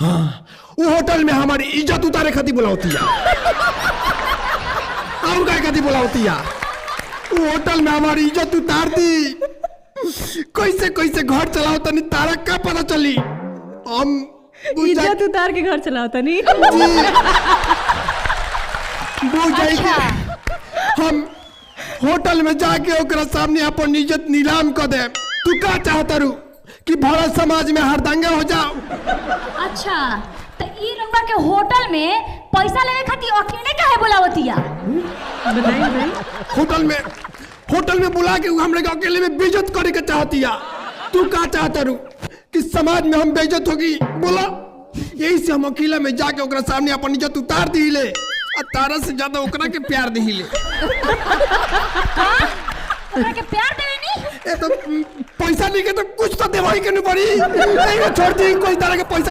हाँ, वो होटल में हमारी इज्जत उतारे खाती बुलावती है और क्या खाती बुलावती है। वो होटल में हमारी इज्जत उतार दी। कैसे कैसे घर चलाओ तनी तारा का पता चली। हम इज्जत उतार के घर चलाओ तनी। अच्छा। हम होटल में जाके ओकरा सामने अपन इज्जत नीलाम कर दे। तू का चाहता रू कि भारत समाज में हरदंगा हो जाओ। अच्छा तो ई रंगा के होटल में पैसा लेने खातिर अकेले काहे बुलावतिया? बताइए भाई। होटल में बुला के हमरे के अकेले में बेइज्जत करे के चाहतिया। तू का चाहता रू कि समाज में हम बेइज्जत होगी? बोला यही से हम अकेला में जाके ओकरा सामने अपन इज्जत उतार दी ले और तारा से ज्यादा ओकरा के प्यार दी ले। ओकरा के प्यार देवे नी? ए तो पैसा नहीं के तो कुछ तो देवाई के नहीं पड़ी। नहीं छोड़ दी कोई तरह के पैसा